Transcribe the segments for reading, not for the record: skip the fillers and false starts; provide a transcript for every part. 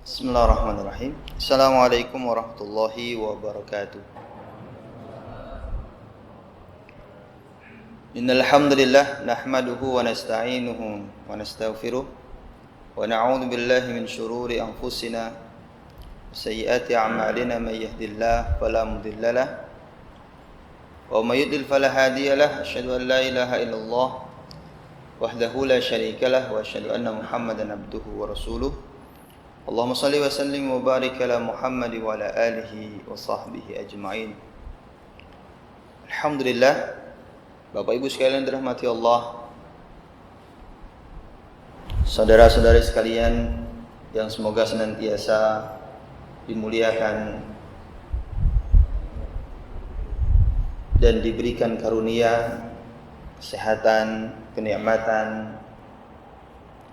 Bismillahirrahmanirrahim. Assalamualaikum warahmatullahi wabarakatuh. Innal hamdalillah nahmaduhu wa nasta'inuhu wa nastaghfiruh wa na'udzu billahi min shururi anfusina wa sayyiati a'malina may yahdihillahu fala mudilla lahu wa may yudlil fala hadiya lahu. Asyhadu an la ilaha illallah wahdahu la syarika lahu wa asyhadu anna Muhammadan abduhu wa rasuluh. Allahumma salli wa sallim wa barik ala Muhammad wa ala alihi wa sahbihi ajma'in. Alhamdulillah, Bapak Ibu sekalian dirahmati Allah, saudara-saudari sekalian yang semoga senantiasa dimuliakan dan diberikan karunia, kesehatan, kenikmatan,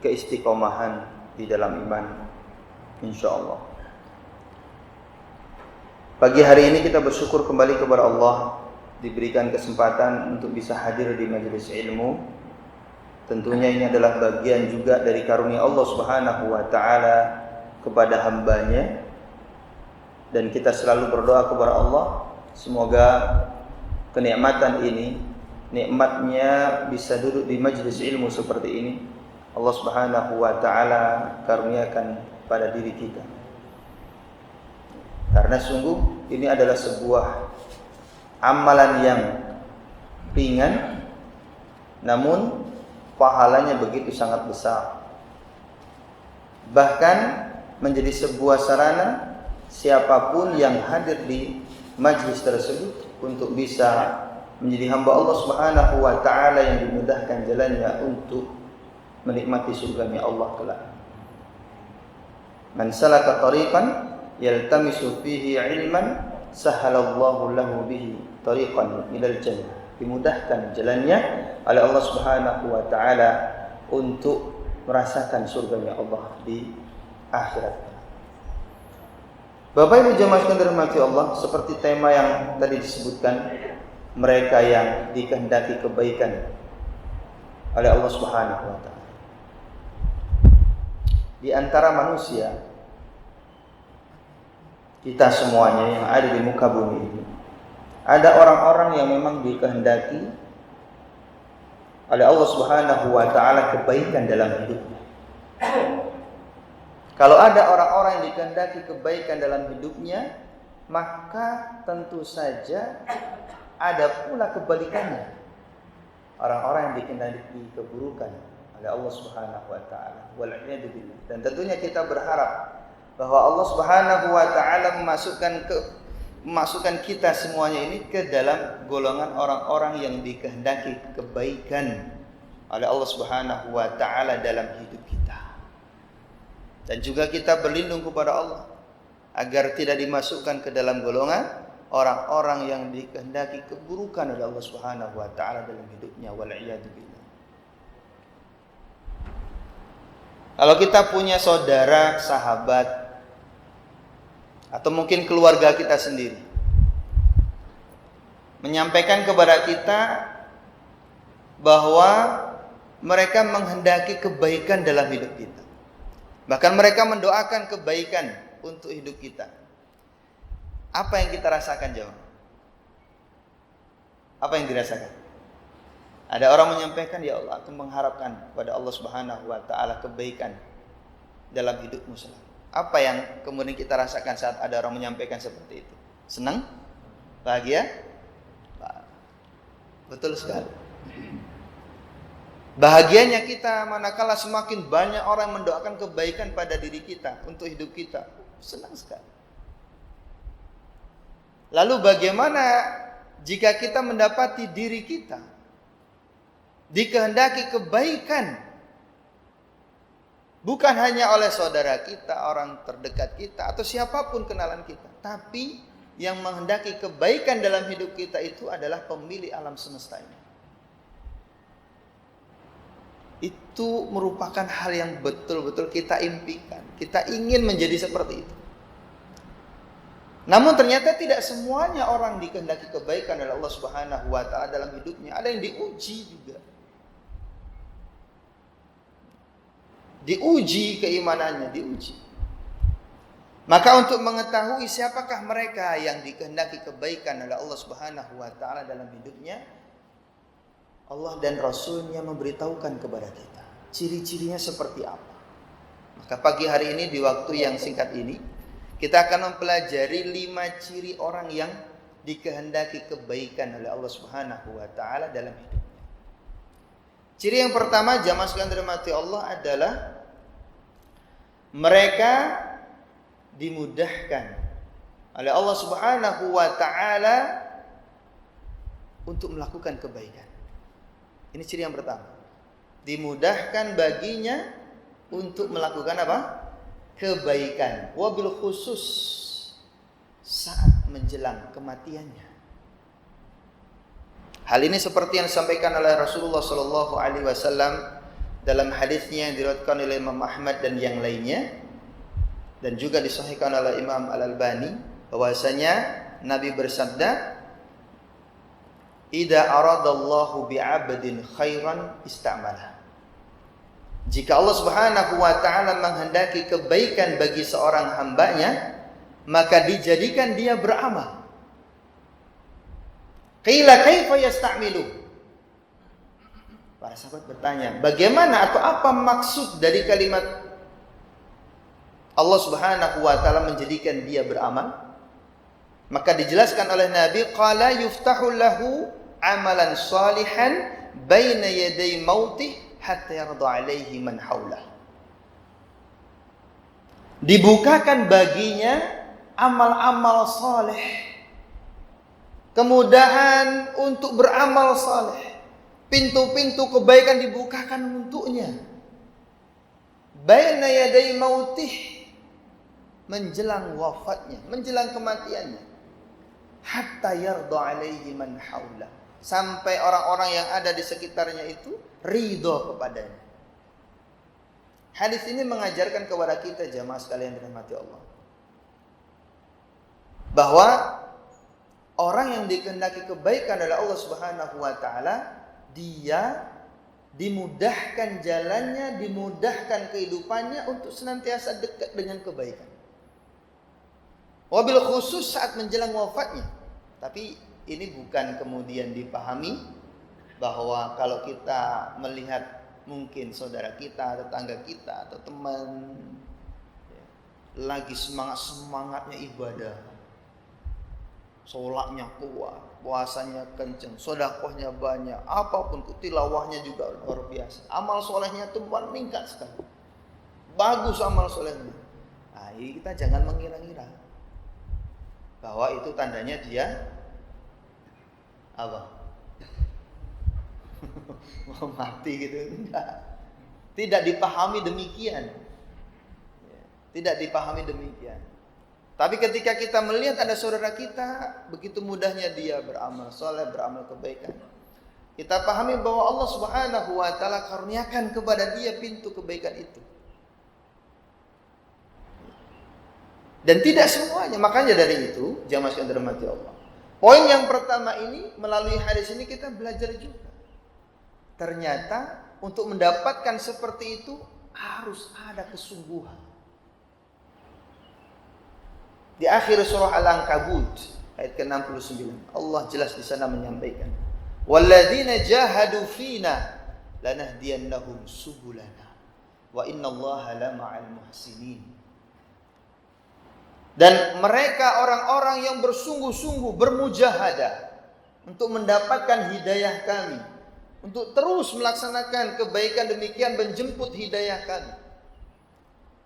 keistiqomahan di dalam iman, insyaallah. Pagi hari ini kita bersyukur kembali kepada Allah, diberikan kesempatan untuk bisa hadir di majelis ilmu. Tentunya ini adalah bagian juga dari karunia Allah Subhanahu wa taala kepada hambanya, dan kita selalu berdoa kepada Allah semoga kenikmatan ini, nikmatnya bisa duduk di majelis ilmu seperti ini, Allah Subhanahu wa taala karuniakan pada diri kita. Karena sungguh ini adalah sebuah amalan yang ringan, namun pahalanya begitu sangat besar. Bahkan menjadi sebuah sarana siapapun yang hadir di majlis tersebut untuk bisa menjadi hamba Allah Subhanahu wa taala yang dimudahkan jalannya untuk menikmati surganya Allah kelak. Man salaka tariqan yaltamisu fihi ilman sahalallahu lahu bihi tariqan ilal jannah. Dimudahkan jalannya oleh Allah Subhanahu wa taala untuk merasakan surganya Allah di akhirat. Bapak Ibu jemaah sekalian dirahmati Allah, seperti tema yang tadi disebutkan, mereka yang dikehendaki kebaikan oleh Allah Subhanahu wa taala. Di antara manusia, kita semuanya yang ada di muka bumi ini, ada orang-orang yang memang dikehendaki oleh Allah Subhanahu wa taala kebaikan dalam hidupnya. Kalau ada orang-orang yang dikehendaki kebaikan dalam hidupnya, maka tentu saja ada pula kebalikannya, orang-orang yang dikehendaki keburukan oleh Allah Subhanahu wa taala. Wal-'iyadu billah. Dan tentunya kita berharap bahwa Allah Subhanahu wa taala memasukkan kita semuanya ini ke dalam golongan orang-orang yang dikehendaki kebaikan oleh Allah Subhanahu wa taala dalam hidup kita. Dan juga kita berlindung kepada Allah agar tidak dimasukkan ke dalam golongan orang-orang yang dikehendaki keburukan oleh Allah Subhanahu wa taala dalam hidupnya. Wal-'iyadu billah. Kalau kita punya saudara, sahabat, atau mungkin keluarga kita sendiri menyampaikan kepada kita bahwa mereka menghendaki kebaikan dalam hidup kita, bahkan mereka mendoakan kebaikan untuk hidup kita, apa yang kita rasakan jawab? Apa yang dirasakan? Ada orang menyampaikan, ya Allah, aku mengharapkan pada Allah Subhanahu wa taala kebaikan dalam hidupmu selalu. Apa yang kemudian kita rasakan saat ada orang menyampaikan seperti itu? Senang? Bahagia? Betul sekali. Bahagianya kita manakala semakin banyak orang mendoakan kebaikan pada diri kita untuk hidup kita. Senang sekali. Lalu bagaimana jika kita mendapati diri kita dikehendaki kebaikan bukan hanya oleh saudara kita, orang terdekat kita, atau siapapun kenalan kita, tapi yang menghendaki kebaikan dalam hidup kita itu adalah pemilik alam semesta ini. Itu merupakan hal yang betul-betul kita impikan. Kita ingin menjadi seperti itu. Namun ternyata tidak semuanya orang dikehendaki kebaikan oleh Allah Subhanahu wa taala dalam hidupnya. Ada yang diuji juga. Diuji keimanannya, diuji. Maka untuk mengetahui siapakah mereka yang dikehendaki kebaikan oleh Allah Subhanahu wa taala dalam hidupnya, Allah dan Rasulnya memberitahukan kepada kita ciri-cirinya seperti apa. Maka pagi hari ini di waktu yang singkat ini kita akan mempelajari 5 ciri orang yang dikehendaki kebaikan oleh Allah Subhanahu wa taala dalam hidupnya. Ciri yang pertama, jamaah sekalian dirahmati Allah, adalah mereka dimudahkan oleh Allah Subhanahu wa taala untuk melakukan kebaikan. Ini ciri yang pertama. Dimudahkan baginya untuk melakukan apa? Kebaikan. Wabil khusus saat menjelang kematiannya. Hal ini seperti yang disampaikan oleh Rasulullah sallallahu alaihi wasallam dalam hadisnya yang diriwayatkan oleh Imam Ahmad dan yang lainnya, dan juga disahihkan oleh Imam Al-Albani, bahwasanya Nabi bersabda, "Idza aradallahu bi'abdin khairan ista'malah." Jika Allah Subhanahu wa taala menghendaki kebaikan bagi seorang hambanya, maka dijadikan dia beramal. Qila kaifa yasta'milu? Para sahabat bertanya, bagaimana atau apa maksud dari kalimat Allah Subhanahu wa taala menjadikan dia beramal? Maka dijelaskan oleh Nabi, qala yuftahu lahu amalan salihan baina yaday mautih hatta yarda alaihi man haulah. Dibukakan baginya amal-amal saleh, kemudahan untuk beramal saleh, pintu-pintu kebaikan dibukakan untuknya baina yaday mautih, menjelang wafatnya, menjelang kematiannya, hatta yarda alaihi man haula, sampai orang-orang yang ada di sekitarnya itu ridho kepadanya. Hadis ini mengajarkan kepada kita jamaah sekalian dirahmati Allah, bahwa orang yang dikehendaki kebaikan oleh Allah Subhanahu wa taala, dia dimudahkan jalannya, dimudahkan kehidupannya untuk senantiasa dekat dengan kebaikan. Wabil khusus saat menjelang wafatnya. Tapi ini bukan kemudian dipahami bahwa kalau kita melihat mungkin saudara kita, tetangga kita, atau teman lagi semangat-semangatnya ibadah, sholatnya kuat, puasanya kenceng, sedekahnya banyak, apapun, tilawahnya juga luar biasa, amal solehnya tuh meningkat sekali, bagus amal solehnya. Nah, ini kita jangan mengira-ngira bahwa itu tandanya dia apa? Mau mati gitu. Enggak. Tidak dipahami demikian. Tidak dipahami demikian. Tapi ketika kita melihat ada saudara kita, begitu mudahnya dia beramal soleh, beramal kebaikan, kita pahami bahwa Allah Subhanahu wa taala karuniakan kepada dia pintu kebaikan itu. Dan tidak semuanya. Makanya dari itu, jamaah sekalian dirahmati Allah, poin yang pertama ini, melalui hadis ini kita belajar juga, ternyata untuk mendapatkan seperti itu harus ada kesungguhan. Di akhir surah Al-Ankabut ayat ke-69, Allah jelas di sana menyampaikan, "Walladzina jahadu fina lanahdiyannahum subulana wa innallaha lama'al muhsinin." Dan mereka orang-orang yang bersungguh-sungguh bermujahadah untuk mendapatkan hidayah kami, untuk terus melaksanakan kebaikan demikian, menjemput hidayah kami.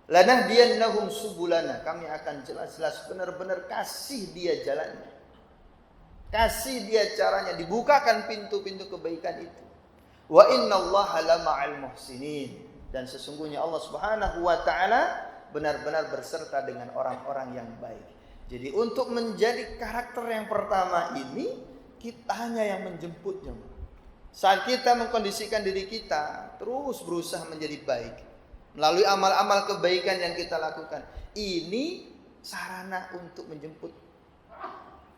Lanahdiyannahum subulana, kami akan jelas-jelas benar-benar kasih dia jalannya, kasih dia caranya, dibukakan pintu-pintu kebaikan itu. Wa innallaha lama'al muhsinin, dan sesungguhnya Allah Subhanahu wa taala benar-benar berserta dengan orang-orang yang baik. Jadi untuk menjadi karakter yang pertama ini, kitanya yang menjemputnya. Saat kita mengkondisikan diri kita terus berusaha menjadi baik melalui amal-amal kebaikan yang kita lakukan, ini sarana untuk menjemput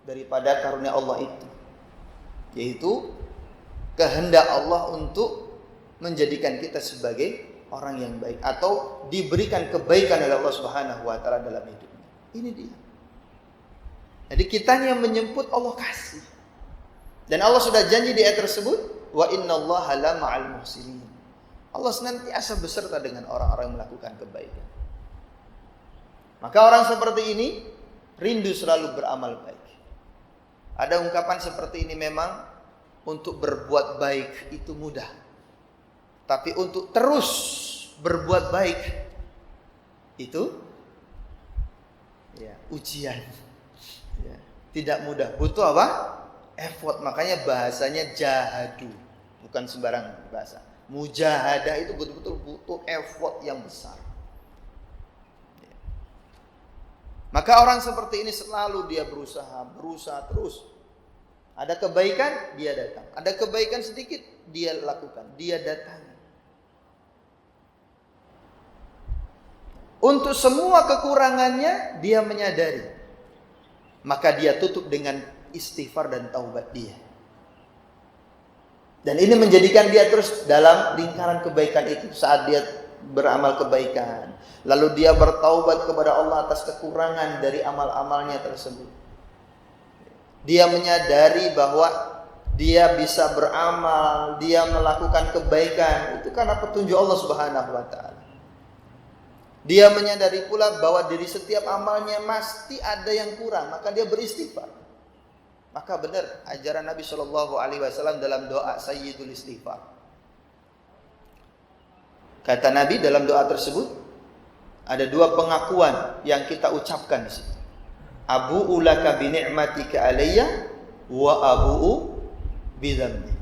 daripada karunia Allah itu, yaitu kehendak Allah untuk menjadikan kita sebagai orang yang baik atau diberikan kebaikan oleh Allah Subhanahu wa taala dalam hidupnya. Ini dia. Jadi kitanya yang menjemput, Allah kasih. Dan Allah sudah janji di ayat tersebut, wa innallaha la ma'al muhsinin. Allah senantiasa beserta dengan orang-orang yang melakukan kebaikan. Maka orang seperti ini rindu selalu beramal baik. Ada ungkapan seperti ini, memang untuk berbuat baik itu mudah. Tapi untuk terus berbuat baik itu ujian. Tidak mudah, butuh apa? Effort. Makanya bahasanya jahadu, bukan sembarang bahasa. Mujahadah itu betul-betul butuh effort yang besar. Maka orang seperti ini selalu dia berusaha terus. Ada kebaikan, dia datang. Ada kebaikan sedikit, dia lakukan, dia datangi. Untuk semua kekurangannya, dia menyadari. Maka dia tutup dengan istighfar dan taubat dia. Dan ini menjadikan dia terus dalam lingkaran kebaikan itu saat dia beramal kebaikan. Lalu dia bertaubat kepada Allah atas kekurangan dari amal-amalnya tersebut. Dia menyadari bahwa dia bisa beramal, dia melakukan kebaikan itu karena petunjuk Allah Subhanahu wa taala. Dia menyadari pula bahwa dari setiap amalnya pasti ada yang kurang, maka dia beristighfar. Maka benar ajaran Nabi Shallallahu alaihi wasallam dalam doa Sayyidul Istighfar. Kata Nabi dalam doa tersebut, ada dua pengakuan yang kita ucapkan di sini. Abu'u laka bi ni'matika alayya wa abu'u bi dzambi.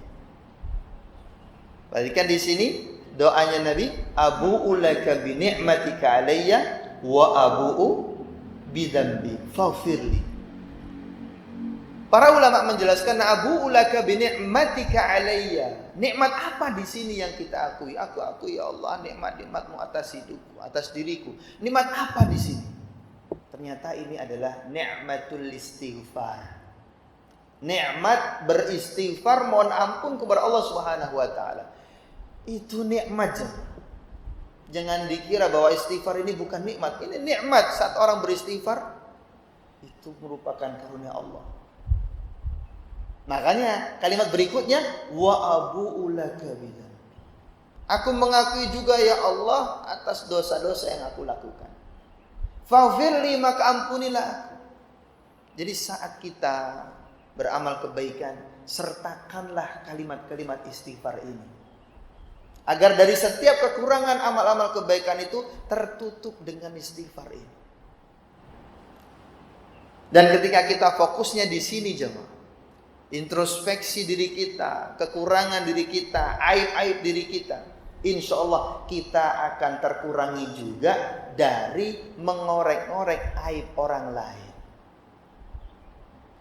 Perhatikan di sini doanya Nabi, abu'u laka bi ni'matika alayya wa abu'u bi dzambi faghfirli. Para ulama menjelaskan abu'u laka bi ni'matika alayya. Nikmat apa di sini yang kita akui? Aku akui ya Allah nikmat-nikmat-Mu atas hidupku, atas diriku. Nikmat apa di sini? Ternyata ini adalah nikmatul istighfar. Nikmat beristighfar, mohon ampun kepada Allah Subhanahu wa taala. Itu nikmat. Jangan dikira bahwa istighfar ini bukan nikmat. Ini nikmat. Saat orang beristighfar itu merupakan karunia Allah. Makanya kalimat berikutnya wa abu'u laka bidzambi. Aku mengakui juga ya Allah atas dosa-dosa yang aku lakukan. Faghfirli, maka ampunilah aku. Jadi saat kita beramal kebaikan, sertakanlah kalimat-kalimat istighfar ini. Agar dari setiap kekurangan amal-amal kebaikan itu tertutup dengan istighfar ini. Dan ketika kita fokusnya di sini jemaah, introspeksi diri kita, kekurangan diri kita, aib-aib diri kita, insya Allah kita akan terkurangi juga dari mengorek-ngorek aib orang lain.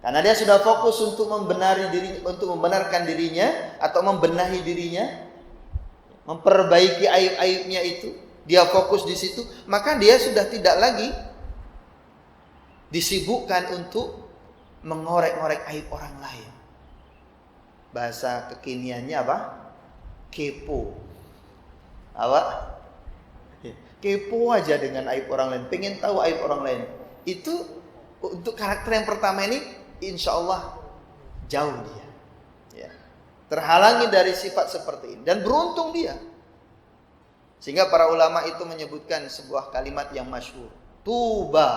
Karena dia sudah fokus untuk membenarkan dirinya atau membenahi dirinya, memperbaiki aib-aibnya itu, dia fokus di situ, maka dia sudah tidak lagi disibukkan untuk mengorek-ngorek aib orang lain. Bahasa kekiniannya apa? Kepo. Apa? Kepo aja dengan aib orang lain, pengen tahu aib orang lain. Itu untuk karakter yang pertama ini, insya Allah jauh dia. Ya. Terhalangi dari sifat seperti ini. Dan beruntung dia. Sehingga para ulama itu menyebutkan sebuah kalimat yang masyhur. Tuba,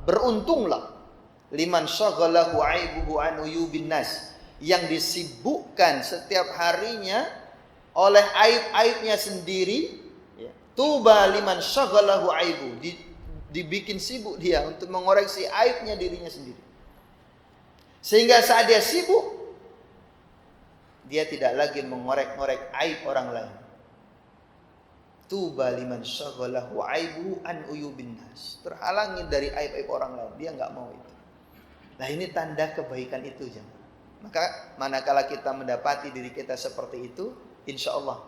beruntunglah liman syaghalahu aibuhu an uyubin nas, yang disibukkan setiap harinya oleh aib-aibnya sendiri. Tuba liman syaghalahu aibu, dibikin sibuk dia untuk mengoreksi aibnya dirinya sendiri. Sehingga saat dia sibuk, dia tidak lagi mengorek-ngorek aib orang lain. Tuba liman syaghalahu aibu an uyubin nas, terhalangi dari aib-aib orang lain, dia enggak mau itu. Nah, ini tanda kebaikan itu jemaah. Maka manakala kita mendapati diri kita seperti itu, insya Allah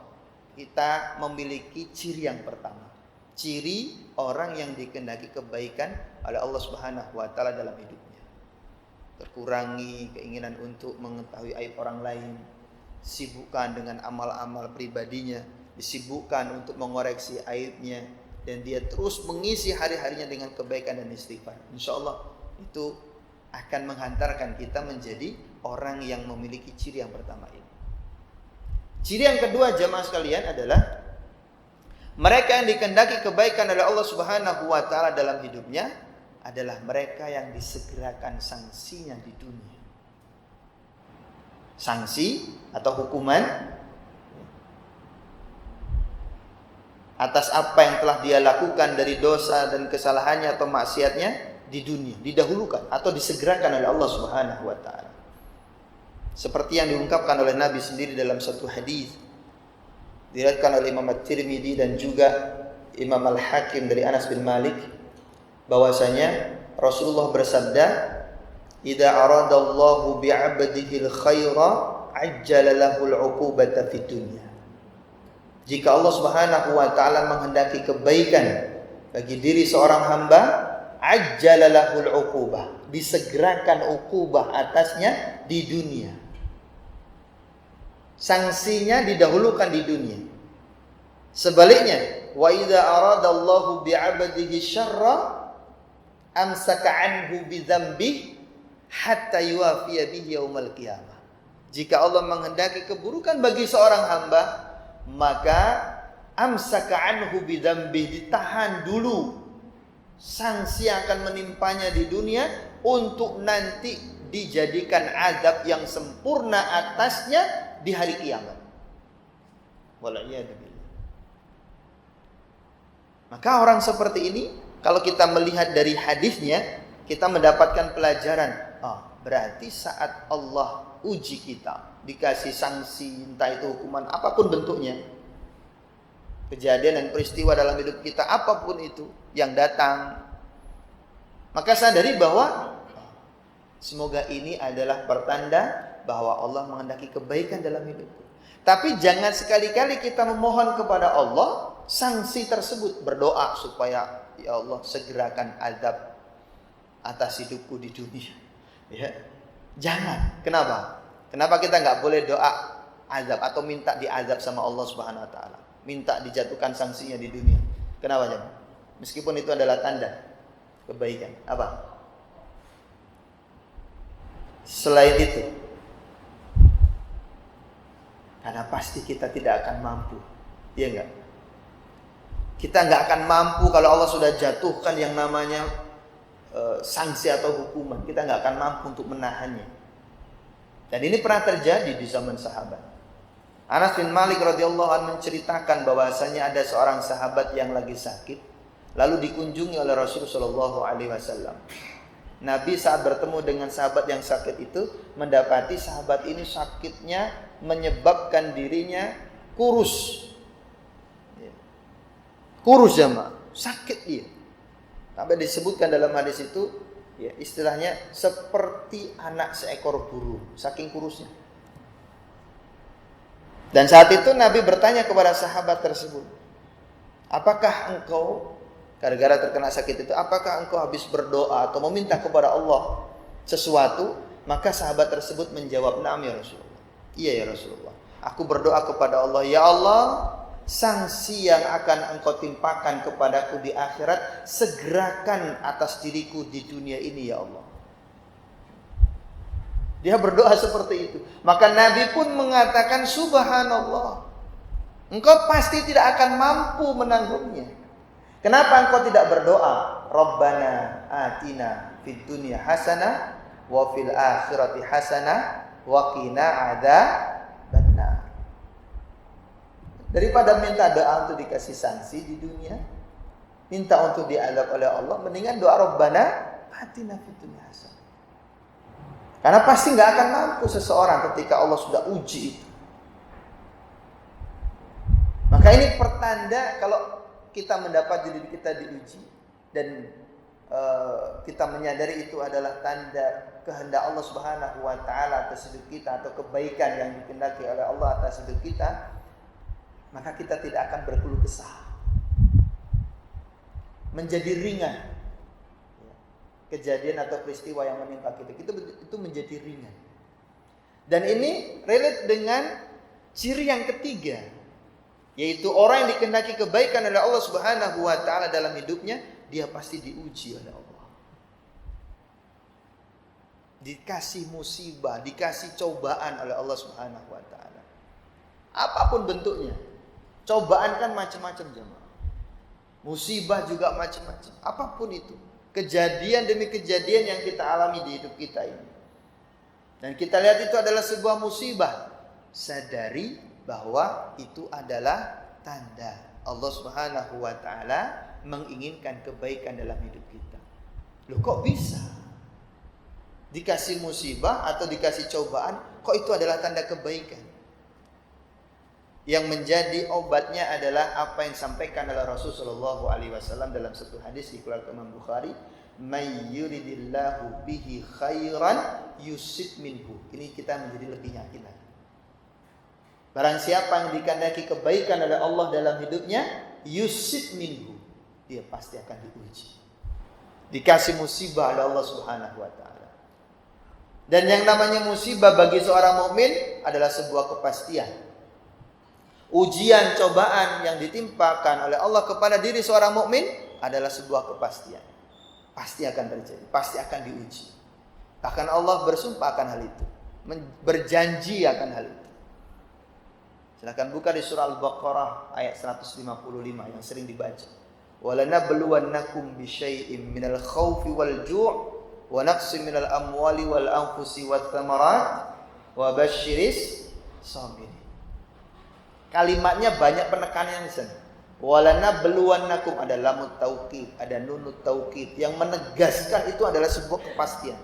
kita memiliki ciri yang pertama. Ciri orang yang dikehendaki kebaikan oleh Allah Subhanahu wa taala dalam hidupnya. Terkurangi keinginan untuk mengetahui aib orang lain, sibukkan dengan amal-amal pribadinya, disibukkan untuk mengoreksi aibnya, dan dia terus mengisi hari-harinya dengan kebaikan dan istighfar, insya Allah itu akan menghantarkan kita menjadi orang yang memiliki ciri yang pertama ini. Ciri yang kedua jamaah sekalian adalah mereka yang dikehendaki kebaikan oleh Allah Subhanahu wa taala dalam hidupnya adalah mereka yang disegerakan sanksinya di dunia. Sanksi atau hukuman atas apa yang telah dia lakukan dari dosa dan kesalahannya atau maksiatnya di dunia, didahulukan atau disegerakan oleh Allah Subhanahu wa taala. Seperti yang diungkapkan oleh Nabi sendiri dalam satu hadis diriwayatkan oleh Imam At-Tirmidzi dan juga Imam Al-Hakim dari Anas bin Malik bahwasanya Rasulullah bersabda, "Idza aradallahu bi'abdihi al-khaira ajjala lahu al-'uqubata fid dunya." Jika Allah Subhanahu wa taala menghendaki kebaikan bagi diri seorang hamba, ajjala lahu al-'uqubah, disegerakan ukubah atasnya di dunia. Sanksinya didahulukan di dunia. Sebaliknya, wa idza aradallahu bi'abdihi syarra amsaka anhu bi dzambi hatta yuwafiya bihi yaumal qiyamah. Jika Allah menghendaki keburukan bagi seorang hamba, maka amsaka anhu bi dzambi, ditahan dulu sanksi yang akan menimpanya di dunia untuk nanti dijadikan azab yang sempurna atasnya di hari kiamat. Wala'iyadu. Maka orang seperti ini, kalau kita melihat dari hadisnya, kita mendapatkan pelajaran. Berarti saat Allah uji kita, dikasih sanksi, entah itu hukuman apapun bentuknya, kejadian dan peristiwa dalam hidup kita apapun itu yang datang, maka sadari bahwa semoga ini adalah pertanda bahwa Allah menghendaki kebaikan dalam hidupku. Tapi jangan sekali-kali kita memohon kepada Allah sanksi tersebut, berdoa supaya ya Allah segerakan azab atas hidupku di dunia. Ya, jangan. Kenapa? Kenapa kita nggak boleh doa azab atau minta diazab sama Allah Subhanahu Wa Taala, minta dijatuhkan sanksinya di dunia? Kenapa jangan? Meskipun itu adalah tanda kebaikan. Apa? Selain itu, karena pasti kita tidak akan mampu, iya enggak? Kita enggak akan mampu kalau Allah sudah jatuhkan yang namanya sanksi atau hukuman. Kita enggak akan mampu untuk menahannya. Dan ini pernah terjadi di zaman sahabat. Anas bin Malik radhiyallahu anhu menceritakan bahwasanya ada seorang sahabat yang lagi sakit, lalu dikunjungi oleh Rasulullah sallallahu alaihi wasallam. Nabi saat bertemu dengan sahabat yang sakit itu mendapati sahabat ini sakitnya menyebabkan dirinya kurus. Kurus jemaah, sakit dia. Sampai disebutkan dalam hadis itu, ya, istilahnya seperti anak seekor burung, saking kurusnya. Dan saat itu Nabi bertanya kepada sahabat tersebut, apakah engkau gara-gara terkena sakit itu, apakah engkau habis berdoa atau meminta kepada Allah sesuatu? Maka sahabat tersebut menjawab, "Na'am ya Rasulullah." Iya ya Rasulullah. Aku berdoa kepada Allah, ya Allah, sanksi yang akan engkau timpakan kepadaku di akhirat, segerakan atas diriku di dunia ini ya Allah. Dia berdoa seperti itu. Maka Nabi pun mengatakan, subhanallah, engkau pasti tidak akan mampu menanggungnya. Kenapa engkau tidak berdoa, Rabbana atina fid dunya hasanah wa fil akhirati hasanah wa qina adzabannar. Daripada minta doa untuk dikasih sanksi di dunia, minta untuk diazab oleh Allah, mendingan doa Rabbana atina fid dunya hasanah. Karena pasti enggak akan mampu seseorang ketika Allah sudah uji itu. Maka ini pertanda kalau kita mendapat diri kita diuji dan kita menyadari itu adalah tanda kehendak Allah Subhanahu wa taala atas hidup kita atau kebaikan yang dikehendaki oleh Allah atas hidup kita, maka kita tidak akan berkeluh kesah. Menjadi ringan kejadian atau peristiwa yang menimpa kita, itu menjadi ringan. Dan ini relate dengan ciri yang ketiga, Yaitu orang yang dikehendaki kebaikan oleh Allah Subhanahu wa taala dalam hidupnya, dia pasti diuji oleh Allah. Dikasih musibah, dikasih cobaan oleh Allah Subhanahu wa taala. Apapun bentuknya. Cobaan kan macam-macam jemaah. Musibah juga macam-macam. Apapun itu. Kejadian demi kejadian yang kita alami di hidup kita ini. Dan kita lihat itu adalah sebuah musibah. Sadari bahwa itu adalah tanda Allah Subhanahu wa taala menginginkan kebaikan dalam hidup kita. Loh kok bisa? Dikasih musibah atau dikasih cobaan, kok itu adalah tanda kebaikan? Yang menjadi obatnya adalah apa yang disampaikan oleh Rasulullah SAW dalam satu hadis dikeluarkan Imam Bukhari, "May yuridillahu bihi khairan yusib minhu." Ini kita menjadi lebih yakin lagi. Barang siapa yang dikehendaki kebaikan oleh Allah dalam hidupnya, yusib minhu, dia pasti akan diuji. Dikasih musibah oleh Allah Subhanahu wa taala. Dan yang namanya musibah bagi seorang mukmin adalah sebuah kepastian. Ujian, cobaan yang ditimpakan oleh Allah kepada diri seorang mukmin adalah sebuah kepastian. Pasti akan terjadi, pasti akan diuji. Bahkan Allah bersumpah akan hal itu, berjanji akan hal itu. Silakan buka di surah Al-Baqarah ayat 155 yang sering dibaca. وَلَنَبْلُوَنَّكُمْ بِشَيْءٍ مِنَ الْخَوْفِ وَالْجُوعِ وَنَقْصٍ مِنَ الْأَمْوَالِ وَالْأَنْفُسِ وَالثَّمَرَاتِ وَبَشِّرِ الصَّابِرِينَ. Kalimatnya banyak penekanan di sana. وَلَنَبْلُوَنَّكُمْ ada lamut taukid, ada nunut taukid yang menegaskan itu adalah sebuah kepastian.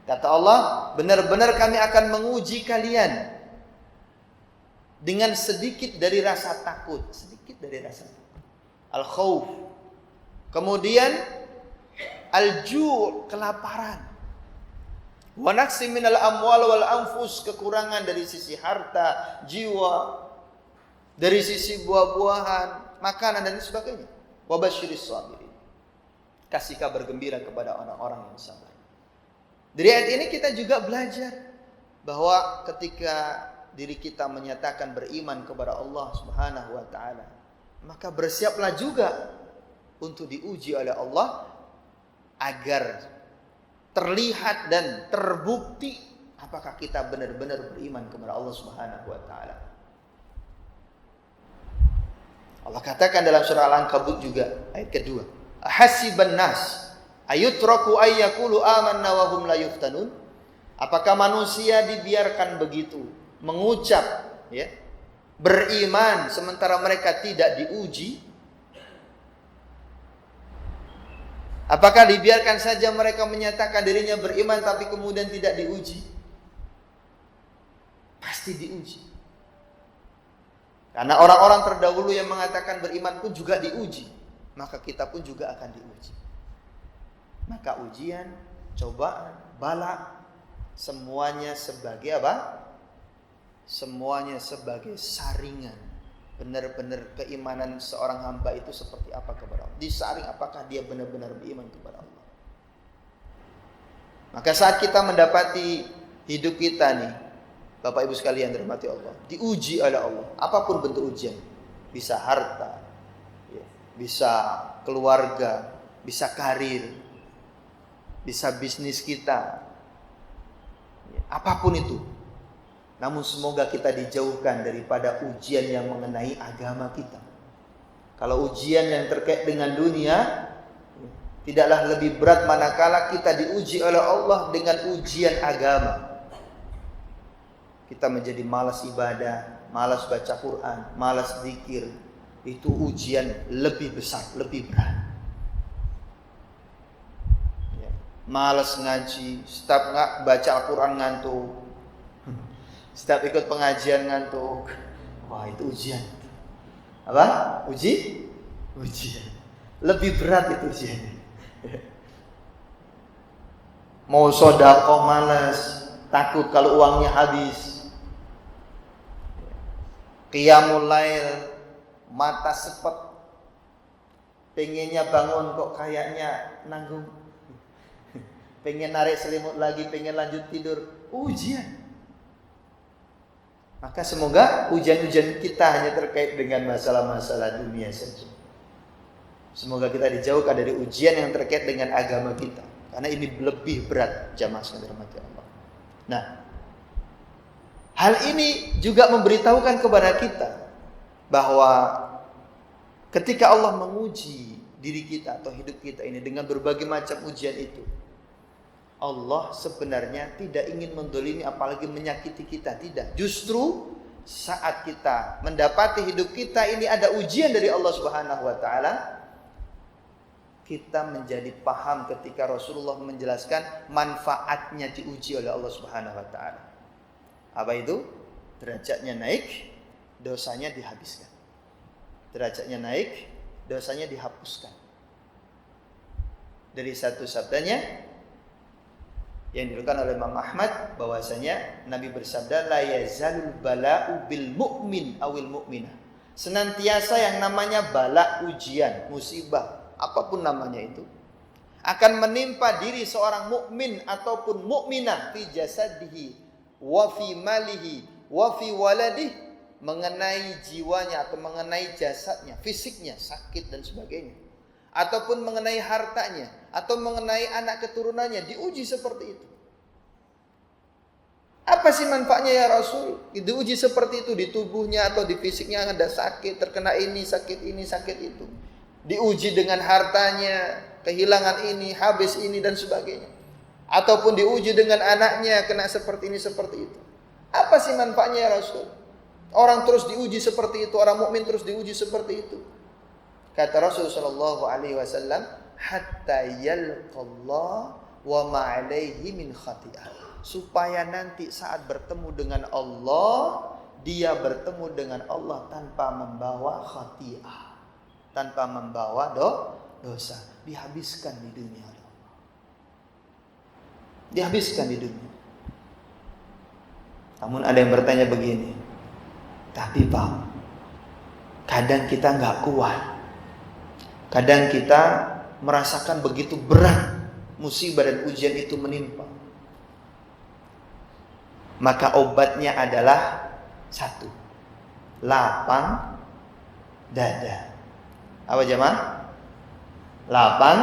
Kata Allah, benar-benar kami akan menguji kalian dengan sedikit dari rasa takut, sedikit dari rasa takut. Al-khauf. Kemudian al-ju', kelaparan. Wa naqsim minal amwal wal anfus, kekurangan dari sisi harta, jiwa, dari sisi buah-buahan, makanan dan sebagainya. Wa basyiris sabirin. Kasih kabar gembira kepada orang-orang yang sabar. Dari ayat ini kita juga belajar bahwa ketika diri kita menyatakan beriman kepada Allah Subhanahu wa taala, maka bersiaplah juga untuk diuji oleh Allah agar terlihat dan terbukti apakah kita benar-benar beriman kepada Allah Subhanahu wa taala. Allah katakan dalam surah Al-Ankabut juga ayat kedua, "Hasiban nas ayutraku ayyaqulu amanna wa hum la yuftanun?" Apakah manusia dibiarkan begitu mengucap ya, beriman sementara mereka tidak diuji? Apakah dibiarkan saja mereka menyatakan dirinya beriman tapi kemudian tidak diuji? Pasti diuji. Karena orang-orang terdahulu yang mengatakan beriman pun juga diuji, maka kita pun juga akan diuji. Maka ujian, cobaan, bala, semuanya sebagai apa? Semuanya sebagai saringan. Benar-benar keimanan seorang hamba itu seperti apa kepada Allah. Disaring apakah dia benar-benar beriman kepada Allah. Maka saat kita mendapati hidup kita nih, Bapak Ibu sekalian dirahmati Allah, diuji oleh Allah, apapun bentuk ujian. Bisa harta, bisa keluarga, bisa karir, bisa bisnis kita, apapun itu. Namun semoga kita dijauhkan daripada ujian yang mengenai agama kita. Kalau ujian yang terkait dengan dunia, tidaklah lebih berat manakala kita diuji oleh Allah dengan ujian agama. Kita menjadi malas ibadah, malas baca Quran, malas zikir. Itu ujian lebih besar, lebih berat. Malas ngaji, setiap baca Al-Quran ngantuk, setiap ikut pengajian ngantuk. Wah, itu ujian. Apa? Ujian. Lebih berat itu ujian. Mau sedekah malas, takut kalau uangnya habis. Qiyamul lail, mata sepet, pengennya bangun kok kayaknya nanggung. Pengen narik selimut lagi, pengen lanjut tidur. Ujian. Maka semoga ujian-ujian kita hanya terkait dengan masalah-masalah dunia saja. Semoga kita dijauhkan dari ujian yang terkait dengan agama kita. Karena ini lebih berat, jamaah sekalian dirahmati Allah. Nah, hal ini juga memberitahukan kepada kita bahwa ketika Allah menguji diri kita atau hidup kita ini dengan berbagai macam ujian itu, Allah sebenarnya tidak ingin mendolimi apalagi menyakiti kita. Tidak. Justru saat kita mendapati hidup kita ini ada ujian dari Allah Subhanahu wa taala, kita menjadi paham ketika Rasulullah menjelaskan manfaatnya diuji oleh Allah Subhanahu wa taala. Apa itu? Derajatnya naik, dosanya dihabiskan. Derajatnya naik, dosanya dihapuskan. Dari satu sabdanya yang diriwayatkan oleh Imam Ahmad bahwasanya Nabi bersabda, la yazalul bala'u bil mu'min awil mu'minah. Senantiasa yang namanya bala, ujian, musibah, apapun namanya itu, akan menimpa diri seorang mukmin ataupun mukminah fi jasadihi wa fi malihi wa fi waladihi, mengenai jiwanya atau mengenai jasadnya, fisiknya, sakit dan sebagainya, ataupun mengenai hartanya atau mengenai anak keturunannya, diuji seperti itu. Apa sih manfaatnya ya Rasul? Diuji seperti itu di tubuhnya atau di fisiknya ada sakit, terkena ini, sakit itu. Diuji dengan hartanya, kehilangan ini, habis ini dan sebagainya. Ataupun diuji dengan anaknya, kena seperti ini, seperti itu. Apa sih manfaatnya ya Rasul? Orang terus diuji seperti itu, orang mukmin terus diuji seperti itu. Kata Rasul sallallahu alaihi wasallam, hatta yalqallah wa ma alaihi min khati'ah. Supaya nanti saat bertemu dengan Allah, dia bertemu dengan Allah tanpa membawa khati'ah, tanpa membawa dosa. Dihabiskan di dunia Allah. Dihabiskan di dunia. Namun ada yang bertanya begini, tapi Pak, kadang kita nggak kuat. Kadang kita merasakan begitu berat musibah dan ujian itu menimpa. Maka obatnya adalah satu, lapang dada. Apa jemaah? Lapang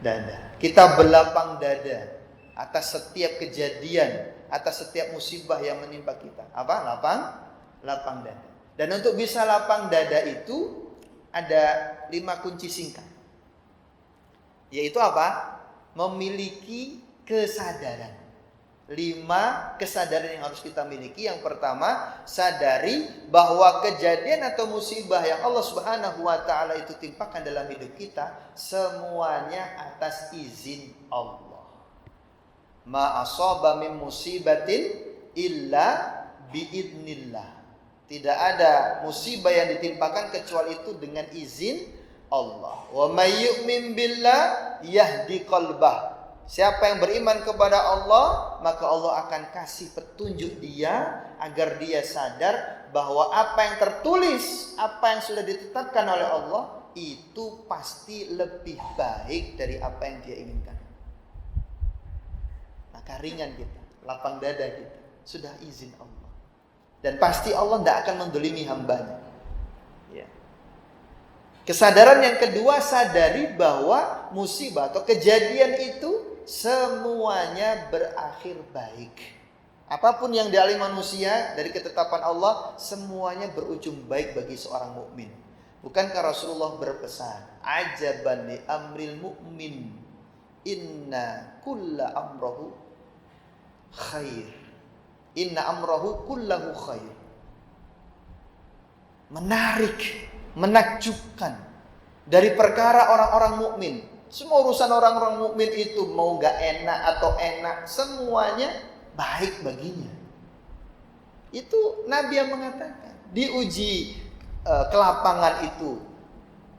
dada. Kita berlapang dada atas setiap kejadian, atas setiap musibah yang menimpa kita. Apa? Lapang dada. Dan untuk bisa lapang dada itu ada 5 kunci singkat. Yaitu apa? Memiliki kesadaran. 5 kesadaran yang harus kita miliki. Yang pertama, sadari bahwa kejadian atau musibah yang Allah Subhanahu wa taala itu timpakan dalam hidup kita, semuanya atas izin Allah. Ma asaba min musibatin illa biidnillah. Tidak ada musibah yang ditimpakan kecuali itu dengan izin Allah. Wa may yu'min billah yahdi qalbah. Siapa yang beriman kepada Allah, maka Allah akan kasih petunjuk dia agar dia sadar bahwa apa yang tertulis, apa yang sudah ditetapkan oleh Allah itu pasti lebih baik dari apa yang dia inginkan. Maka ringan kita, lapang dada kita, sudah izin Allah. Dan pasti Allah tidak akan mendolimi hambanya. Ya. Kesadaran yang kedua, sadari bahwa musibah atau kejadian itu semuanya berakhir baik. Apapun yang dialami manusia dari ketetapan Allah, semuanya berujung baik bagi seorang mukmin. Bukankah Rasulullah berpesan, ajaban li amril mu'min, inna kulla amrahu khair. Inna amrahu kullahu khair. Menarik, menakjubkan dari perkara orang-orang mukmin. Semua urusan orang-orang mukmin itu mau gak enak atau enak, semuanya baik baginya. Itu Nabi yang mengatakan. Diuji kelapangan itu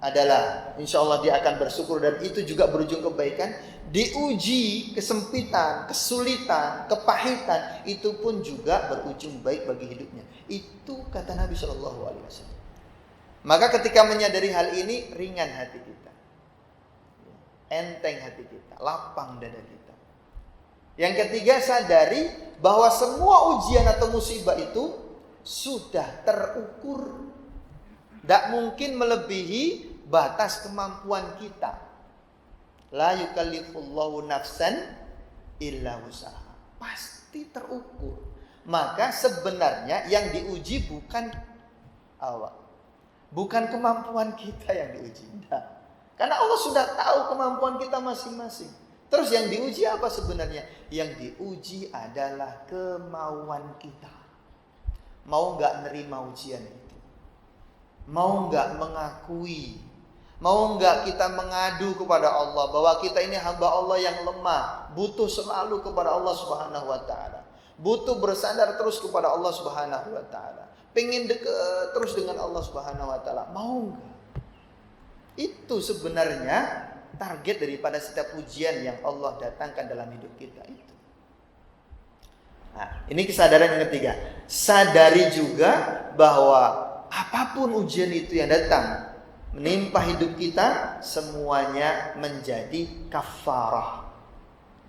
adalah insya Allah dia akan bersyukur dan itu juga berujung kebaikan. Diuji kesempitan, kesulitan, kepahitan, itu pun juga berujung baik bagi hidupnya. Itu kata Nabi SAW. Maka ketika menyadari hal ini, ringan hati kita. Enteng hati kita, lapang dada kita. Yang ketiga, sadari bahwa semua ujian atau musibah itu sudah terukur. Tidak mungkin melebihi batas kemampuan kita. La yukallifullahu nafsan illa wusaha. Pasti terukur. Maka sebenarnya yang diuji bukan kemampuan kita yang diuji. Tidak. Karena Allah sudah tahu kemampuan kita masing-masing. Terus yang diuji apa sebenarnya? Yang diuji adalah kemauan kita. Mau nggak nerima ujian itu? Mau nggak mengakui? Mau nggak kita mengadu kepada Allah bahwa kita ini hamba Allah yang lemah, butuh selalu kepada Allah Subhanahu wa taala. Butuh bersandar terus kepada Allah Subhanahu wa taala. Pengen dekat terus dengan Allah Subhanahu wa taala. Mau nggak? Itu sebenarnya target daripada setiap ujian yang Allah datangkan dalam hidup kita itu. Nah, ini kesadaran yang ketiga. Sadari juga bahwa apapun ujian itu yang datang menimpa hidup kita, semuanya menjadi kafarah.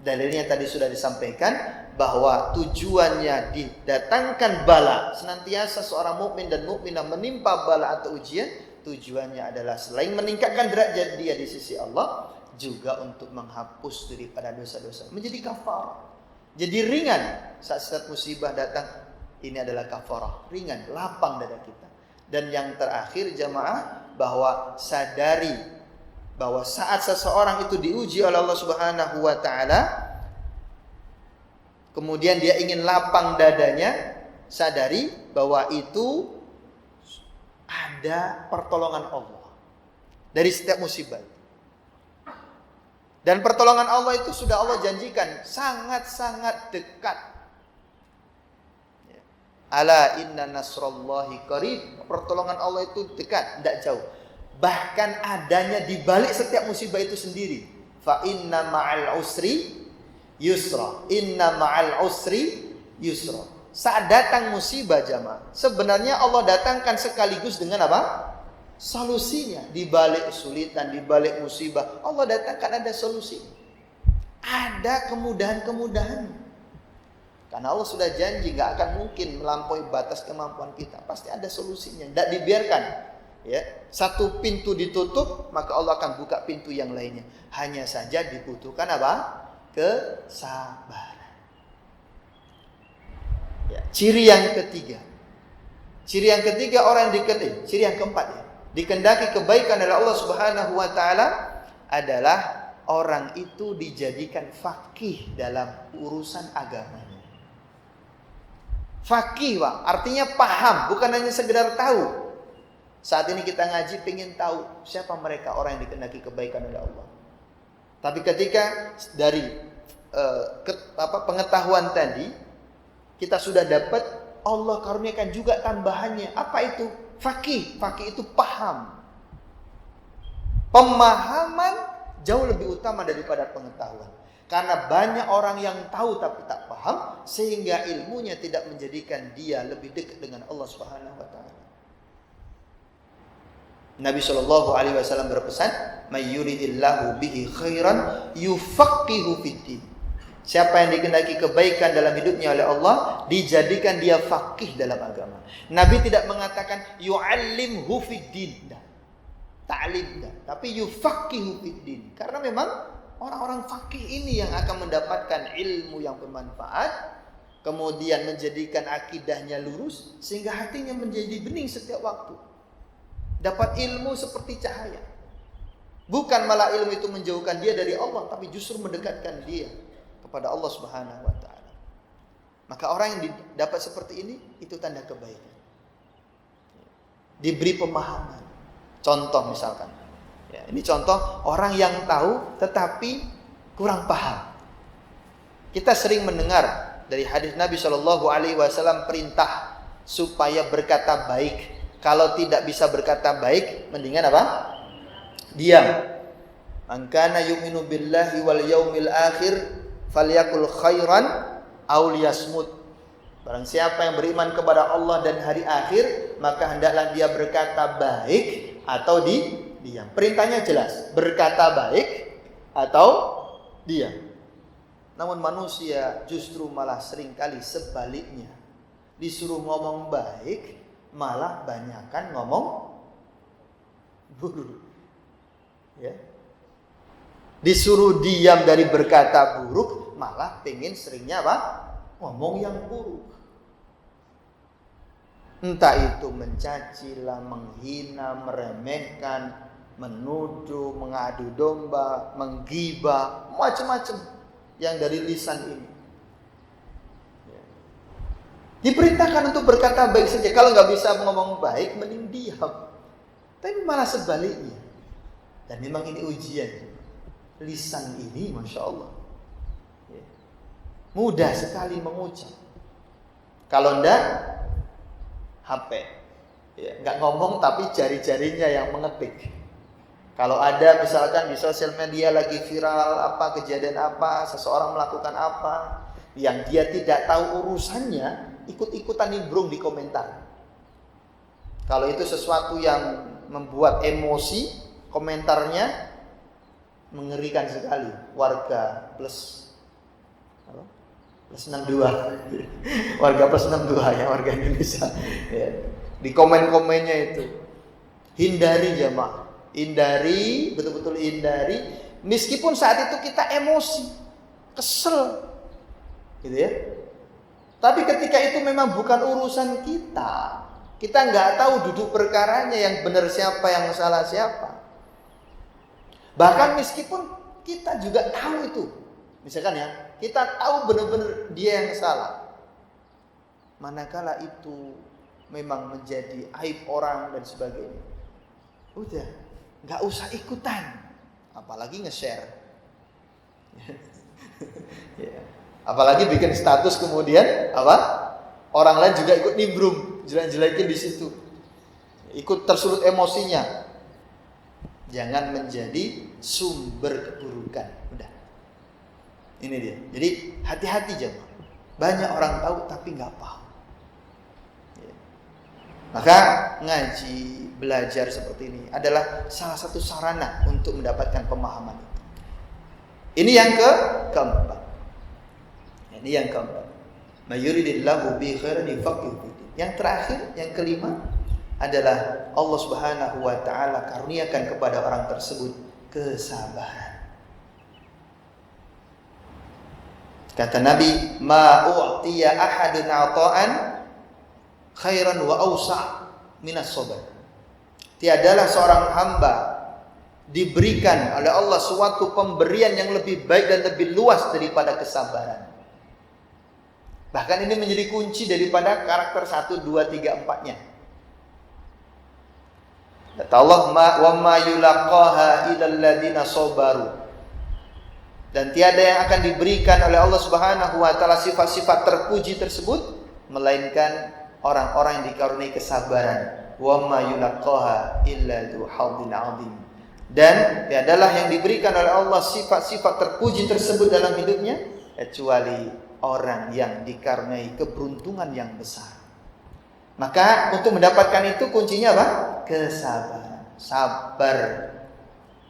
Dalilnya tadi sudah disampaikan bahwa tujuannya didatangkan bala. Senantiasa seorang mukmin dan mukminah menimpa bala atau ujian, tujuannya adalah selain meningkatkan derajat dia di sisi Allah, juga untuk menghapus daripada dosa-dosa, menjadi kafarah. Jadi ringan saat musibah datang, ini adalah kafarah, ringan, lapang dada kita. Dan yang terakhir jamaah, bahwa sadari bahwa saat seseorang itu diuji oleh Allah Subhanahu wa taala, kemudian dia ingin lapang dadanya, sadari bahwa itu ada pertolongan Allah dari setiap musibah. Dan pertolongan Allah itu sudah Allah janjikan sangat-sangat dekat. Ala inna nasrallahi qarib. Pertolongan Allah itu dekat, tidak jauh. Bahkan adanya di balik setiap musibah itu sendiri. Fa inna ma'al usri yusra. Inna ma'al usri yusra. Saat datang musibah jamaah, sebenarnya Allah datangkan sekaligus dengan apa? Solusinya. Di balik kesulitan, di balik musibah, Allah datangkan ada solusi. Ada kemudahan-kemudahan. Karena Allah sudah janji gak akan mungkin melampaui batas kemampuan kita. Pasti ada solusinya. Tidak dibiarkan. Ya, satu pintu ditutup, maka Allah akan buka pintu yang lainnya. Hanya saja dibutuhkan apa? Kesabaran. Ya, ciri yang ketiga. Ciri yang ketiga orang ciri yang keempat ya. Dikendaki kebaikan oleh Allah Subhanahu wa taala adalah orang itu dijadikan faqih dalam urusan agamanya. Faqih, artinya paham, bukan hanya sekedar tahu. Saat ini kita ngaji pengen tahu siapa mereka orang yang dikehendaki kebaikan oleh Allah. Tapi ketika dari pengetahuan tadi kita sudah dapat, Allah karuniakan juga tambahannya. Apa itu? Faqih. Faqih itu paham. Pemahaman jauh lebih utama daripada pengetahuan. Karena banyak orang yang tahu tapi tak paham, sehingga ilmunya tidak menjadikan dia lebih dekat dengan Allah Subhanahu wa taala. Nabi sallallahu alaihi wasallam berpesan, "May yuridillahu bihi khairan yufaqihu fiddin." Siapa yang dikehendaki kebaikan dalam hidupnya oleh Allah, dijadikan dia faqih dalam agama. Nabi tidak mengatakan yu'allimhu fiddin, ta'lim, tapi yufaqihu fiddin. Karena memang orang-orang faqih ini yang akan mendapatkan ilmu yang bermanfaat, kemudian menjadikan akidahnya lurus, sehingga hatinya menjadi bening setiap waktu. Dapat ilmu seperti cahaya. Bukan malah ilmu itu menjauhkan dia dari Allah, tapi justru mendekatkan dia kepada Allah Subhanahu wa taala. Maka orang yang dapat seperti ini, itu tanda kebaikan. Diberi pemahaman. Contoh misalkan, ya, ini contoh orang yang tahu tetapi kurang paham. Kita sering mendengar dari hadis Nabi Shallallahu Alaihi Wasallam perintah supaya berkata baik. Kalau tidak bisa berkata baik, mendingan apa? Diam. Man kana yu'minu billahi wal yaumil akhir falyakul khairan aw liyasmut. Barang siapa yang beriman kepada Allah dan hari akhir, maka hendaklah dia berkata baik atau diam. Perintahnya jelas, berkata baik atau diam. Namun manusia justru malah seringkali sebaliknya. Disuruh ngomong baik, malah banyakan ngomong buruk. Ya. Disuruh diam dari berkata buruk, malah pengen seringnya apa? Ngomong yang buruk. Entah itu mencaci lah, menghina, meremehkan, menuduh, mengadu domba, menggibah, macam-macam yang dari lisan ini. Diperintahkan untuk berkata baik saja. Kalau nggak bisa ngomong baik, mending diam. Tapi malah sebaliknya. Dan memang ini ujian. Lisan ini, Masya Allah, mudah sekali mengucap. Kalau enggak, HP. Ya, nggak ngomong tapi jari-jarinya yang mengetik. Kalau ada misalkan di sosial media lagi viral apa, kejadian apa, seseorang melakukan apa yang dia tidak tahu urusannya, ikut-ikutan nimbrung di komentar. Kalau itu sesuatu yang membuat emosi, komentarnya mengerikan sekali. Warga plus 62. Warga plus 62 ya, warga Indonesia. Ya. Di komen-komennya itu. Hindari jamaah. Hindari, betul-betul hindari. Meskipun saat itu kita emosi, kesel, gitu ya. Tapi ketika itu memang bukan urusan kita, kita nggak tahu duduk perkaranya yang benar siapa, yang salah siapa. Bahkan meskipun kita juga tahu itu, misalkan ya, kita tahu benar-benar dia yang salah. Manakala itu memang menjadi aib orang dan sebagainya, udah, nggak usah ikutan, apalagi nge-share. Ya. Apalagi bikin status kemudian apa? Orang lain juga ikut nimbrung, jelek-jelekin di situ. Ikut tersulut emosinya. Jangan menjadi sumber keburukan. Udah. Ini dia. Jadi hati-hati jemaah. Banyak orang tahu tapi nggak paham. Ya. Maka ngaji, belajar seperti ini adalah salah satu sarana untuk mendapatkan pemahaman itu. Ini yang keempat. Ini yang keempat. Mayuridillahu bi khairin yufaqihu fid din. Yang terakhir, yang kelima adalah Allah Subhanahu wa taala karuniakan kepada orang tersebut kesabaran. Kata Nabi, "Ma u'tiya ahadun 'ata'an khairan wa awsa' minas sabr." Tiadalah seorang hamba diberikan oleh Allah suatu pemberian yang lebih baik dan lebih luas daripada kesabaran. Bahkan ini menjadi kunci daripada karakter 1, 2, 3, 4-nya. Kata Allah, wa ma yulaqaha illal ladzina sabaru. Dan tiada yang akan diberikan oleh Allah Subhanahu wa taala sifat-sifat terpuji tersebut melainkan orang-orang yang dikaruniai kesabaran. Wa ma yulaqaha illa dzu hadzin 'adzim. Dan tiadalah yang diberikan oleh Allah sifat-sifat terpuji tersebut dalam hidupnya kecuali orang yang dikaruniai keberuntungan yang besar. Maka untuk mendapatkan itu kuncinya apa? Kesabaran. Sabar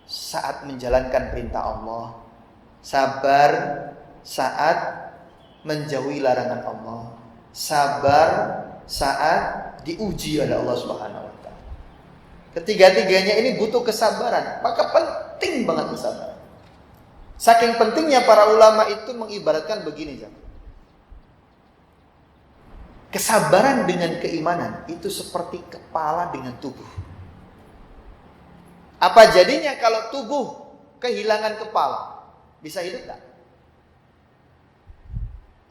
saat menjalankan perintah Allah. Sabar saat menjauhi larangan Allah. Sabar saat diuji oleh Allah Subhanahu wa taala. Ketiga-tiganya ini butuh kesabaran. Maka penting banget kesabaran. Saking pentingnya para ulama itu mengibaratkan begini, jemaah. Kesabaran dengan keimanan itu seperti kepala dengan tubuh. Apa jadinya kalau tubuh kehilangan kepala? Bisa hidup tak?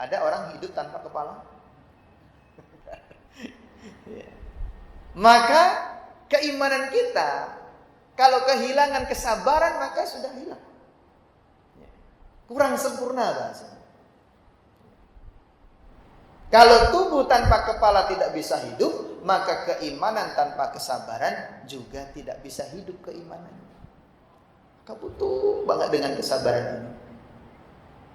Ada orang hidup tanpa kepala? Maka keimanan kita kalau kehilangan kesabaran maka sudah hilang. Kurang sempurna bahasanya. Kalau tubuh tanpa kepala tidak bisa hidup, maka keimanan tanpa kesabaran juga tidak bisa hidup keimanan. Maka butuh banget dengan kesabaran ini.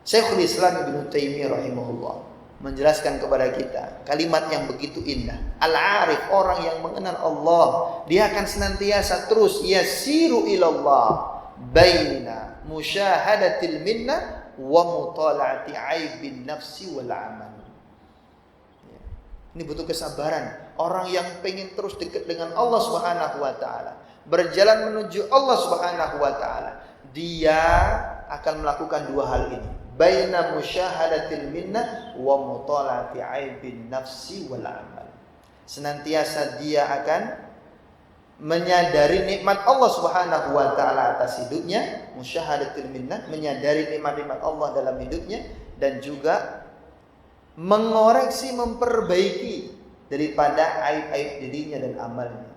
Syekhul Islam Ibnu Taimiyah rahimahullah menjelaskan kepada kita kalimat yang begitu indah. Al-arif, orang yang mengenal Allah, dia akan senantiasa terus yasiru ilallah baina musyahadatil minnah wa mutala'ati aibin nafsi wal amal. Ini butuh kesabaran. Orang yang pengen terus dekat dengan Allah Subhanahu wa taala, berjalan menuju Allah Subhanahu wa taala, dia akan melakukan dua hal ini. Baina musyahadatil minnah wa mutalati aibin nafsi wal amal. Senantiasa dia akan menyadari nikmat Allah Subhanahu wa taala atas hidupnya, musyahadatul minnah, menyadari nikmat-nikmat Allah dalam hidupnya, dan juga mengoreksi, memperbaiki daripada aib-aib dirinya dan amalnya.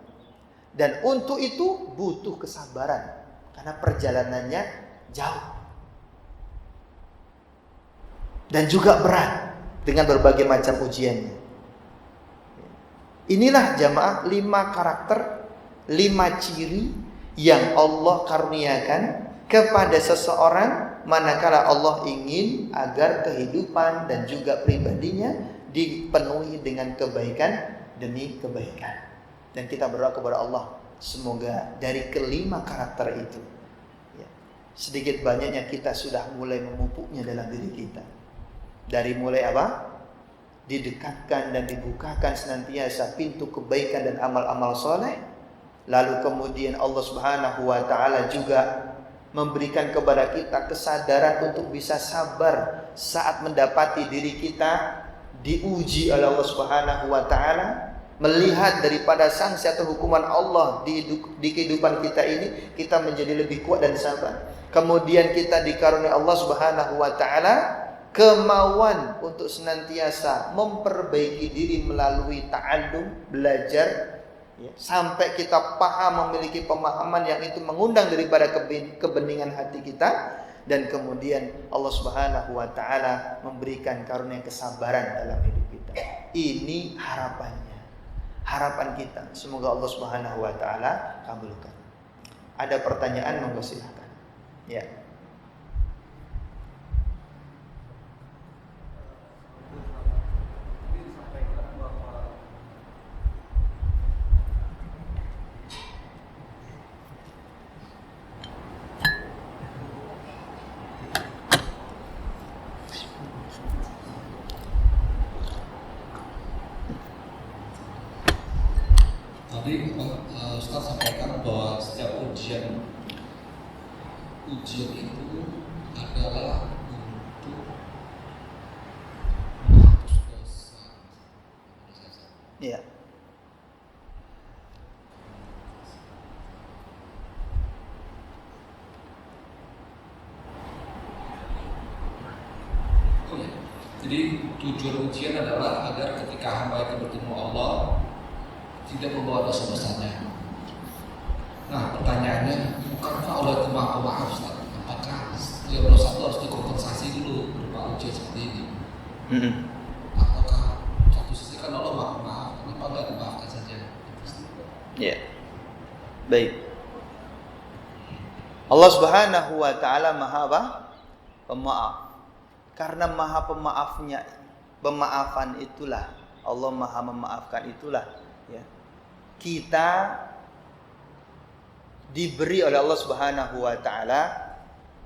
Dan untuk itu butuh kesabaran karena perjalanannya jauh dan juga berat dengan berbagai macam ujiannya. Inilah jamaah 5 karakter, 5 ciri yang Allah karuniakan kepada seseorang manakala Allah ingin agar kehidupan dan juga pribadinya dipenuhi dengan kebaikan demi kebaikan. Dan kita berdoa kepada Allah, semoga dari kelima karakter itu, sedikit banyaknya kita sudah mulai memupuknya dalam diri kita. Dari mulai apa? Didekatkan dan dibukakan senantiasa pintu kebaikan dan amal-amal soleh. Lalu kemudian Allah Subhanahu wa taala juga memberikan kepada kita kesadaran untuk bisa sabar saat mendapati diri kita diuji oleh Allah Subhanahu wa taala, melihat daripada sanksi atau hukuman Allah di kehidupan kita ini, kita menjadi lebih kuat dan sabar. Kemudian kita dikaruniai Allah Subhanahu wa taala kemauan untuk senantiasa memperbaiki diri melalui ta'allum, belajar, sampai kita paham, memiliki pemahaman yang itu mengundang daripada kebeningan hati kita. Dan kemudian Allah Subhanahu wa taala memberikan karunia kesabaran dalam hidup kita. Ini harapannya, harapan kita. Semoga Allah Subhanahu wa taala kabulkan. Ada pertanyaan, monggo silakan. Ya. Tadi Ustaz sampaikan bahwa setiap ujian itu adalah untuk menghapus dosa. Iya. Oh ya. Jadi tujuan ujian adalah agar ketika hamba itu bertemu Allah tidak membawa dosa-dosanya. Nah, pertanyaannya, bukankah Allah itu Maha Pemaaf, Ustaz? Apakah setiap dosa itu harus dikompensasi dulu berupa ujian seperti ini? Apakah satu sisi kan Allah Maha Pemaaf, kenapa enggak dimaafkan saja? Ya. Baik. Allah Subhanahu wa taala Maha apa? Pemaaf. Karena Maha Pemaafnya, pemaafan itulah, Allah Maha memaafkan itulah, ya. Kita diberi oleh Allah Subhanahu wa taala,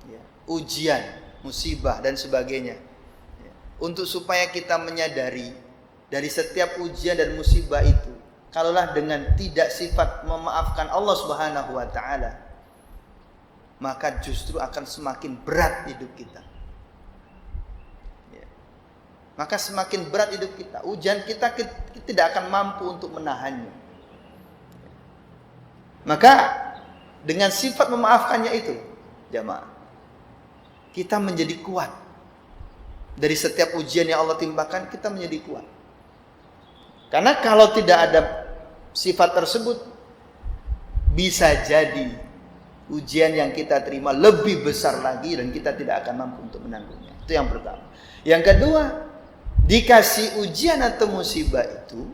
ya, ujian, musibah dan sebagainya, ya, untuk supaya kita menyadari dari setiap ujian dan musibah itu, kalaulah dengan tidak sifat memaafkan Allah Subhanahu wa taala, maka justru akan semakin berat hidup kita. Ya. Maka semakin berat hidup kita, ujian kita tidak akan mampu untuk menahannya. Maka dengan sifat memaafkannya itu, jamaah, kita menjadi kuat. Dari setiap ujian yang Allah timpakan, kita menjadi kuat. Karena kalau tidak ada sifat tersebut, bisa jadi ujian yang kita terima lebih besar lagi dan kita tidak akan mampu untuk menanggungnya. Itu yang pertama. Yang kedua, dikasih ujian atau musibah itu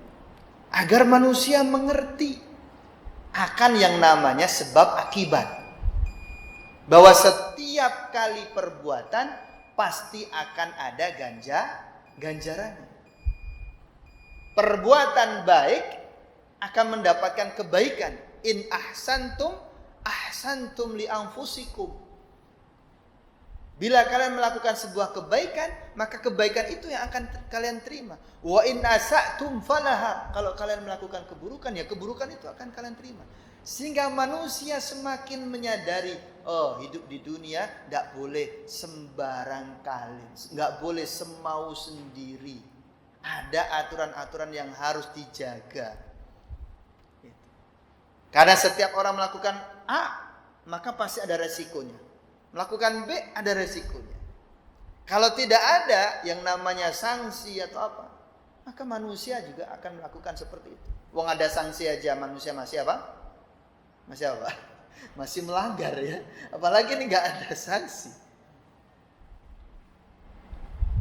agar manusia mengerti akan yang namanya sebab akibat. Bahwa setiap kali perbuatan pasti akan ada ganjarannya. Perbuatan baik akan mendapatkan kebaikan. In ahsantum ahsantum li anfusikum. Bila kalian melakukan sebuah kebaikan, maka kebaikan itu yang akan kalian terima. Wa in asa'tum falaha. Kalau kalian melakukan keburukan, ya keburukan itu akan kalian terima. Sehingga manusia semakin menyadari, oh hidup di dunia tidak boleh sembarang kali, nggak boleh semau sendiri. Ada aturan-aturan yang harus dijaga. Karena setiap orang melakukan A, maka pasti ada resikonya. Melakukan B, ada resikonya. Kalau tidak ada yang namanya sanksi atau apa, maka manusia juga akan melakukan seperti itu. Wong ada sanksi aja, manusia masih apa? Masih apa? Masih melanggar ya. Apalagi ini nggak ada sanksi.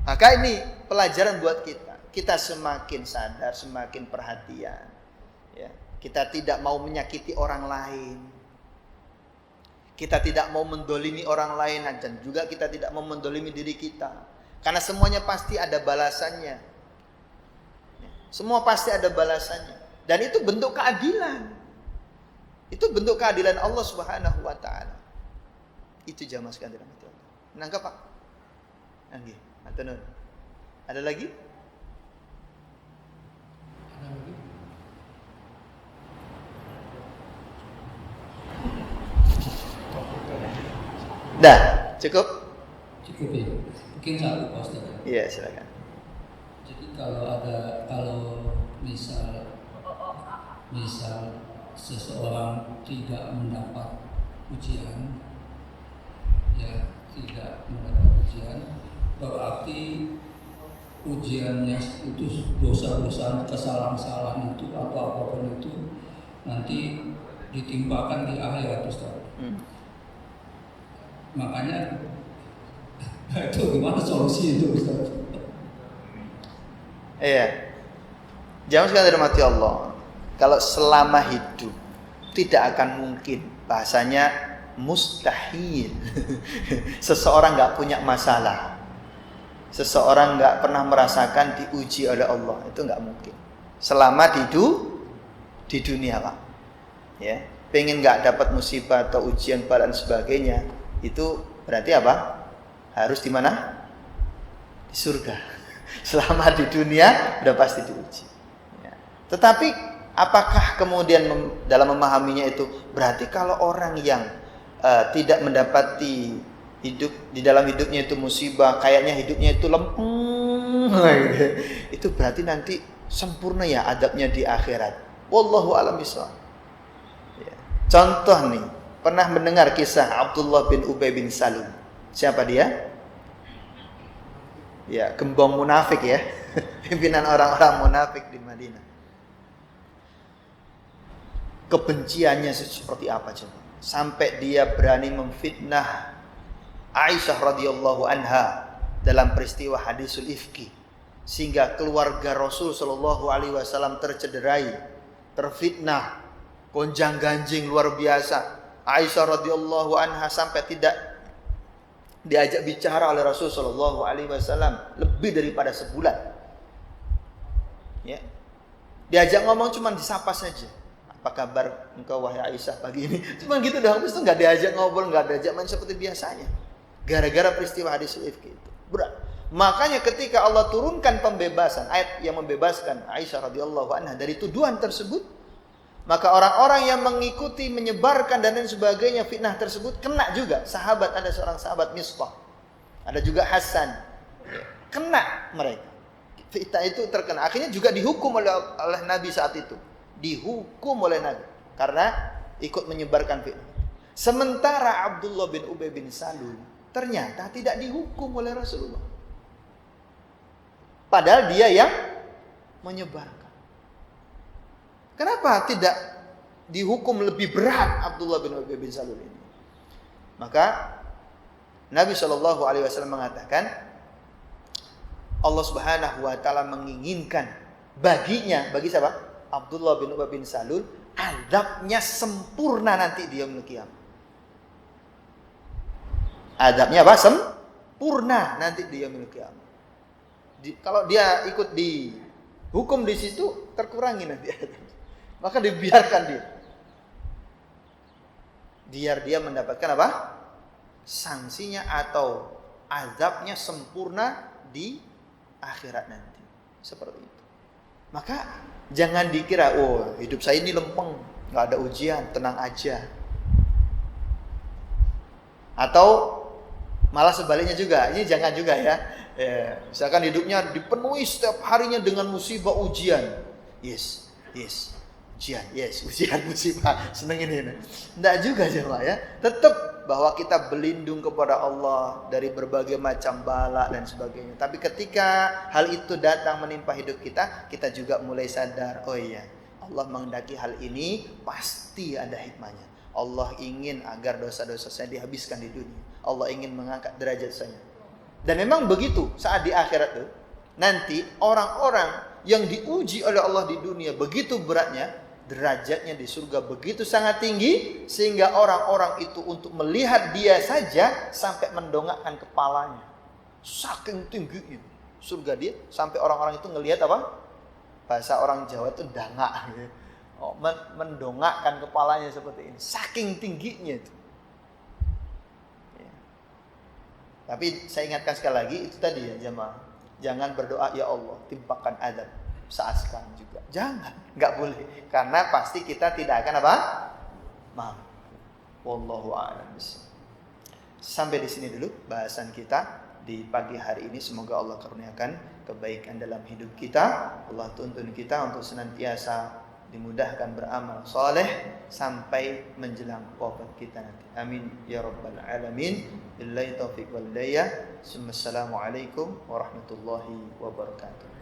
Maka ini pelajaran buat kita. Kita semakin sadar, semakin perhatian. Ya. Kita tidak mau menyakiti orang lain. Kita tidak mau mendolimi orang lain, dan juga kita tidak mau mendolimi diri kita. Karena semuanya pasti ada balasannya. Semua pasti ada balasannya. Dan itu bentuk keadilan. Itu bentuk keadilan Allah Subhanahu wa ta'ala. Itu jamaah sekalian. Nangkap Pak? Nanggi. Ada lagi? Ada lagi? Dah, cukup? Cukup ya. Mungkin satu Pak Ustaz. Iya, silakan. Jadi kalau misal seseorang tidak mendapat ujian, ya tidak mendapat ujian, berarti ujiannya itu dosa-dosa, kesalahan-kesalahan itu atau apapun itu nanti ditimpakan di akhirat Ustaz. Makanya itu gimana solusi itu Ustaz? Iya. Jangan sekali dirahmati Allah. Kalau selama hidup tidak akan mungkin, bahasanya mustahil. Seseorang nggak punya masalah, seseorang nggak pernah merasakan diuji oleh Allah, itu nggak mungkin. Selama di dunia Pak, ya, pengen nggak dapat musibah atau ujian dan sebagainya, itu berarti apa? Harus di mana? Di surga. Selama di dunia udah pasti diuji. Ya. Tetapi apakah kemudian dalam memahaminya itu berarti kalau orang yang tidak mendapati hidup di dalam hidupnya itu musibah, kayaknya hidupnya itu lempeng, itu berarti nanti sempurna ya adabnya di akhirat. Wallahu a'lam bishawab. Ya. Contoh nih, pernah mendengar kisah Abdullah bin Ubay bin Salul? Siapa dia? Ya, gembong munafik ya. Pimpinan orang-orang munafik di Madinah. Kebenciannya seperti apa coba? Sampai dia berani memfitnah Aisyah radhiyallahu anha dalam peristiwa hadisul ifki, sehingga keluarga Rasul sallallahu alaihi wasallam tercederai, terfitnah, gonjang-ganjing luar biasa. Aisyah radhiyallahu anha sampai tidak diajak bicara oleh Rasul sallallahu alaihi wasallam lebih daripada sebulan. Ya. Diajak ngomong cuma disapa saja. Apa kabar engkau wahai Aisyah pagi ini? Cuma gitu dah, habis itu enggak diajak ngobrol, enggak diajak main seperti biasanya. Gara-gara peristiwa hadis ifki itu. Berat. Makanya ketika Allah turunkan pembebasan, ayat yang membebaskan Aisyah radhiyallahu anha dari tuduhan tersebut, maka orang-orang yang mengikuti, menyebarkan dan lain sebagainya fitnah tersebut kena juga. Sahabat, ada seorang sahabat Misbah, ada juga Hasan, kena mereka. Fitnah itu terkena. Akhirnya juga dihukum oleh Nabi saat itu. Dihukum oleh Nabi karena ikut menyebarkan fitnah. Sementara Abdullah bin Ubay bin Salul ternyata tidak dihukum oleh Rasulullah. Padahal dia yang menyebarkan. Kenapa tidak dihukum lebih berat Abdullah bin Ubay bin Salul ini? Maka Nabi SAW mengatakan, Allah Subhanahu wa ta'ala menginginkan baginya, bagi siapa? Abdullah bin Ubay bin Salul, adabnya sempurna nanti di yaumul qiyamah. Adabnya apa? Sempurna nanti di yaumul qiyamah. Kalau dia ikut dihukum di situ, terkurangi nanti adabnya. Maka dibiarkan dia. Biar dia mendapatkan apa? Sanksinya atau azabnya sempurna di akhirat nanti. Seperti itu. Maka jangan dikira, oh hidup saya ini lempeng, nggak ada ujian, tenang aja. Atau malah sebaliknya juga, ini jangan juga ya. Misalkan hidupnya dipenuhi setiap harinya dengan musibah ujian. Yes, ujian, ujian musibah. Seneng ini. Nggak juga jemaah ya. Tetap bahwa kita berlindung kepada Allah dari berbagai macam bala dan sebagainya. Tapi ketika hal itu datang menimpa hidup kita, kita juga mulai sadar, oh iya, Allah menghendaki hal ini pasti ada hikmahnya. Allah ingin agar dosa-dosa saya dihabiskan di dunia. Allah ingin mengangkat derajat saya. Dan memang begitu saat di akhirat itu. Nanti orang-orang yang diuji oleh Allah di dunia begitu beratnya, derajatnya di surga begitu sangat tinggi, sehingga orang-orang itu untuk melihat dia saja sampai mendongakkan kepalanya. Saking tingginya surga dia, sampai orang-orang itu ngelihat apa? Bahasa orang Jawa itu dangak. Mendongakkan kepalanya seperti ini. Saking tingginya itu. Tapi saya ingatkan sekali lagi, itu tadi ya jemaah. Jangan berdoa, ya Allah timpakan azab saat sekarang juga. Jangan, nggak boleh. Karena pasti kita tidak akan apa? Mampu. Wallahu a'lam bishawab. Sampai di sini dulu bahasan kita di pagi hari ini. Semoga Allah karuniakan kebaikan dalam hidup kita. Allah tuntun kita untuk senantiasa dimudahkan beramal soleh sampai menjelang wafat kita nanti. Amin ya rabbal alamin. Billahi taufiq wal hidayah. Assalamualaikum warahmatullahi wabarakatuh.